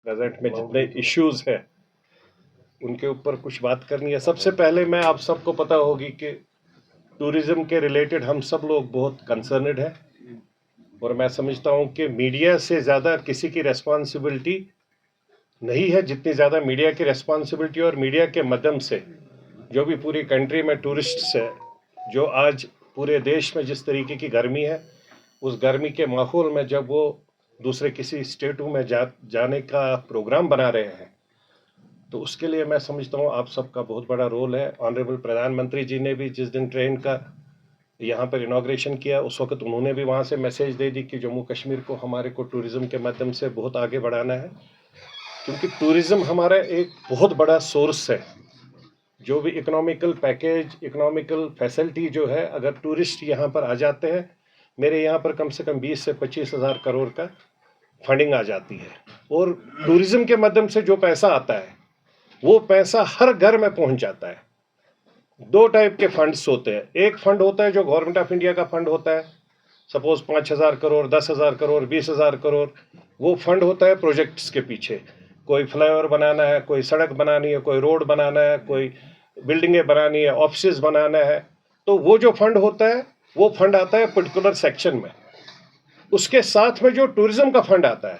Present में जितने issues हैं उनके ऊपर कुछ बात करनी है। सबसे पहले मैं आप सबको पता होगी कि टूरिज्म के रिलेटेड हम सब लोग बहुत कंसर्नड हैं और मैं समझता हूं कि मीडिया से ज़्यादा किसी की रेस्पॉन्सिबिलिटी नहीं है जितनी ज़्यादा मीडिया की रेस्पॉन्सिबिलिटी। और मीडिया के माध्यम से जो भी पूरी कंट्री में टूरिस्ट्स है, जो आज पूरे देश में जिस तरीके की गर्मी है, उस गर्मी के माहौल में जब वो दूसरे किसी स्टेटों में जाने का प्रोग्राम बना रहे हैं, तो उसके लिए मैं समझता हूँ आप सबका बहुत बड़ा रोल है। ऑनरेबल प्रधानमंत्री जी ने भी जिस दिन ट्रेन का यहाँ पर इनाग्रेशन किया, उस वक्त उन्होंने भी वहाँ से मैसेज दे दी कि जम्मू कश्मीर को हमारे को टूरिज़्म के माध्यम से बहुत आगे बढ़ाना है, क्योंकि टूरिज़्म हमारा एक बहुत बड़ा सोर्स है। जो भी इकोनॉमिकल पैकेज, इकोनॉमिकल फैसिलिटी जो है, अगर टूरिस्ट यहाँ पर आ जाते हैं, मेरे यहाँ पर कम से कम 20 से 25 हज़ार करोड़ का फंडिंग आ जाती है। और टूरिज़्म के माध्यम से जो पैसा आता है वो पैसा हर घर में पहुंच जाता है। दो टाइप के फंड्स होते हैं। एक फंड होता है जो गवर्नमेंट ऑफ इंडिया का फंड होता है, सपोज 5,000 करोड़, 10,000 करोड़, 20,000 करोड़। वो फंड होता है प्रोजेक्ट्स के पीछे, कोई फ्लाईओवर बनाना है, कोई सड़क बनानी है, कोई रोड बनाना है, कोई बिल्डिंगें बनानी है, ऑफिस बनाना है। तो वो जो फंड होता है वो फंड आता है पर्टिकुलर सेक्शन में। उसके साथ में जो टूरिज्म का फंड आता है,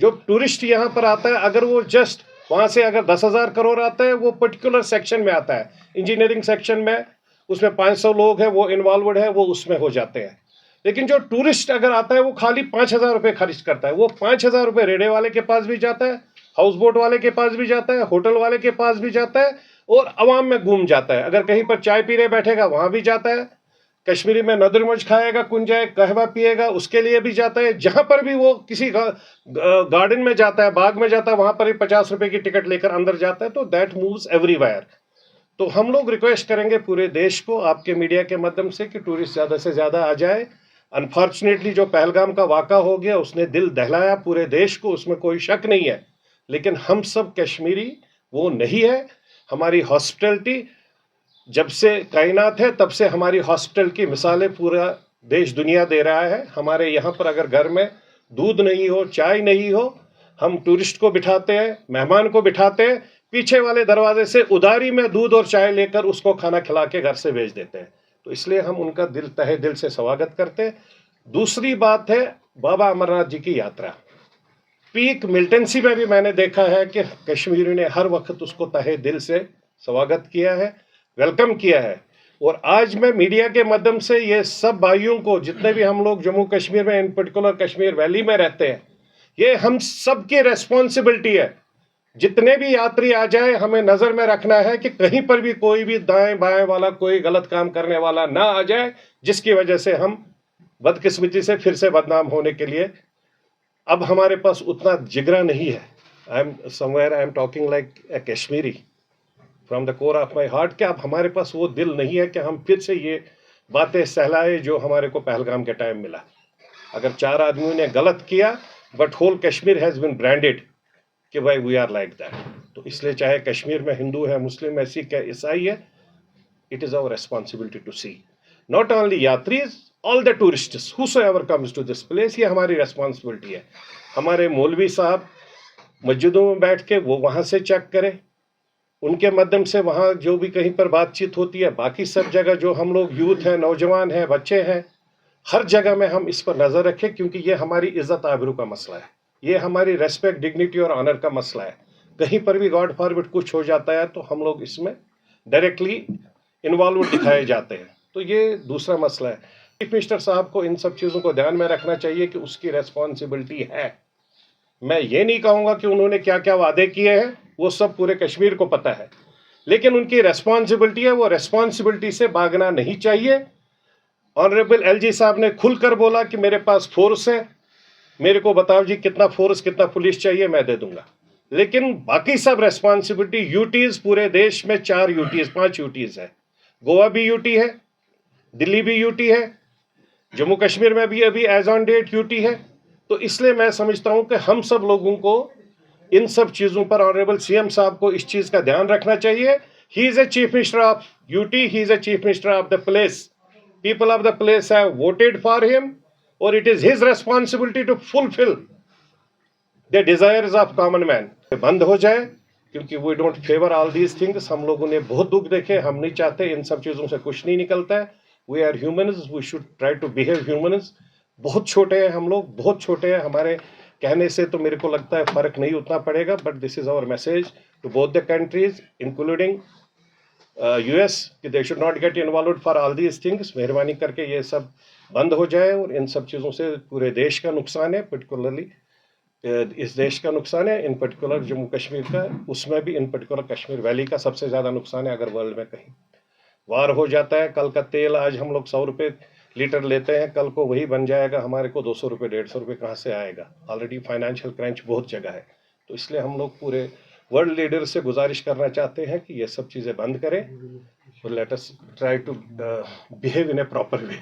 जो टूरिस्ट यहाँ पर आता है, अगर वो जस्ट वहाँ से अगर 10,000 करोड़ आता है, वो पर्टिकुलर सेक्शन में आता है, इंजीनियरिंग सेक्शन में, उसमें 500 लोग हैं, वो इन्वॉल्वड है, वो उसमें हो जाते हैं। लेकिन जो टूरिस्ट अगर आता है वो खाली 5,000 रुपये खर्च करता है। वो 5,000 रुपये रेड़े वाले के पास भी जाता है, हाउस बोट वाले के पास भी जाता है, होटल वाले के पास भी जाता है, और आवाम में घूम जाता है। अगर कहीं पर चाय पीने बैठेगा वहाँ भी जाता है, कश्मीरी में नदरमज खाएगा, कुंजाए कहवा पिएगा, उसके लिए भी जाता है। जहां पर भी वो किसी गार्डन में जाता है, बाग में जाता है, वहां पर भी 50 रुपए की टिकट लेकर अंदर जाता है। तो दैट मूव्स एवरीवेयर। तो हम लोग रिक्वेस्ट करेंगे पूरे देश को आपके मीडिया के माध्यम से कि टूरिस्ट ज़्यादा से ज़्यादा आ जाए। अनफॉर्चुनेटली जो पहलगाम का वाक़ा हो गया उसने दिल दहलाया पूरे देश को, उसमें कोई शक नहीं है। लेकिन हम सब कश्मीरी वो नहीं है। हमारी हॉस्पिटलिटी जब से कायनात है तब से हमारी हॉस्पिटल की मिसालें पूरा देश दुनिया दे रहा है। हमारे यहाँ पर अगर घर में दूध नहीं हो, चाय नहीं हो, हम टूरिस्ट को बिठाते हैं, मेहमान को बिठाते हैं, पीछे वाले दरवाजे से उधारी में दूध और चाय लेकर उसको खाना खिला के घर से भेज देते हैं। तो इसलिए हम उनका दिल तहे दिल से स्वागत करते हैं। दूसरी बात है बाबा अमरनाथ जी की यात्रा। पीक मिलिटेंसी में भी मैंने देखा है कि कश्मीरी ने हर वक्त उसको तहे दिल से स्वागत किया है, वेलकम किया है। और आज मैं मीडिया के माध्यम से ये सब भाइयों को, जितने भी हम लोग जम्मू कश्मीर में, इन पर्टिकुलर कश्मीर वैली में रहते हैं, ये हम सब की रेस्पॉन्सिबिलिटी है। जितने भी यात्री आ जाए हमें नज़र में रखना है कि कहीं पर भी कोई भी दाएं बाएं वाला कोई गलत काम करने वाला ना आ जाए, जिसकी वजह से हम बदकिस्मती से फिर से बदनाम होने के लिए अब हमारे पास उतना जिगरा नहीं है। I am talking like a Kashmiri from the core of my heart, कि अब हमारे पास वो दिल नहीं है कि हम फिर से ये बातें सहलाए जो हमारे को पहलगाम के टाइम मिला। अगर 4 आदमियों ने गलत किया, but whole Kashmir has been branded कि भाई वी आर लाइक दैट। तो इसलिए चाहे कश्मीर में हिंदू है, मुस्लिम है, सिख है, ईसाई है, it is our responsibility to see not only यात्रीज, all the tourists whosoever comes to this place. ये हमारी रेस्पॉन्सिबिलिटी है। हमारे मौलवी साहब मस्जिदों में बैठ के वो वहाँ से चेक करें, उनके माध्यम से वहाँ जो भी कहीं पर बातचीत होती है, बाकी सब जगह जो हम लोग यूथ हैं, नौजवान हैं, बच्चे हैं, हर जगह में हम इस पर नज़र रखें, क्योंकि ये हमारी इज़्ज़त आबरू का मसला है, ये हमारी रेस्पेक्ट, डिग्निटी और ऑनर का मसला है। कहीं पर भी गॉड फॉरबिड कुछ हो जाता है तो हम लोग इसमें डायरेक्टली इन्वॉल्व दिखाए जाते हैं। तो ये दूसरा मसला है। चीफ मिनिस्टर साहब को इन सब चीज़ों को ध्यान में रखना चाहिए कि उसकी रेस्पॉन्सिबिलिटी है। मैं ये नहीं कहूँगा कि उन्होंने क्या क्या वादे किए हैं, वो सब पूरे कश्मीर को पता है, लेकिन उनकी रेस्पॉन्सिबिलिटी है, वो रेस्पॉन्सिबिलिटी से भागना नहीं चाहिए। ऑनरेबल एलजी साहब ने खुलकर बोला कि मेरे पास फोर्स है, मेरे को बताओ जी कितना फोर्स, कितना पुलिस चाहिए, मैं दे दूंगा। लेकिन बाकी सब रेस्पॉन्सिबिलिटी, यूटीज पूरे देश में 4 यूटीज 5 यूटीज है। गोवा भी यूटी है, दिल्ली भी यूटी है, जम्मू कश्मीर में भी अभी एज ऑन डेट यूटी है। तो इसलिए मैं समझता हूं कि हम सब लोगों को इन सब चीज़ों पर, ऑनरेबल सीएम साहब को इस चीज़ का ध्यान रखना चाहिए। He is a chief minister of UT, he is a chief minister of the place, people of the place have voted for him, और it is his responsibility to fulfil the desires of common man बंद हो जाए, क्योंकि we don't favour all these things. हम लोगों ने बहुत दुख देखे, हम नहीं चाहते, इन सब चीज़ों से कुछ नहीं निकलता है। We are humans, we should try to behave humans. बहुत छोटे हैं हम लोग, बहुत छोटे हैं, हमारे कहने से तो मेरे को लगता है फर्क नहीं उतना पड़ेगा, but this is our message to both the countries including US कि they should not get involve for all these things. मेहरबानी करके ये सब बंद हो जाए, और इन सब चीज़ों से पूरे देश का नुकसान है, पर्टिकुलरली इस देश का नुकसान है, इन पर्टिकुलर जम्मू कश्मीर का, उसमें भी इन पर्टिकुलर कश्मीर वैली का सबसे ज़्यादा नुकसान है। अगर वर्ल्ड में कहीं वार हो जाता है, कल का तेल आज हम लोग 100 रुपये लीटर लेते हैं, कल को वही बन जाएगा हमारे को 200 रुपये 150 रुपये कहाँ से आएगा। ऑलरेडी फाइनेंशियल क्रंच बहुत जगह है, तो इसलिए हम लोग पूरे वर्ल्ड लीडर से गुजारिश करना चाहते हैं कि ये सब चीज़ें बंद करें और let us try to behave in a proper way.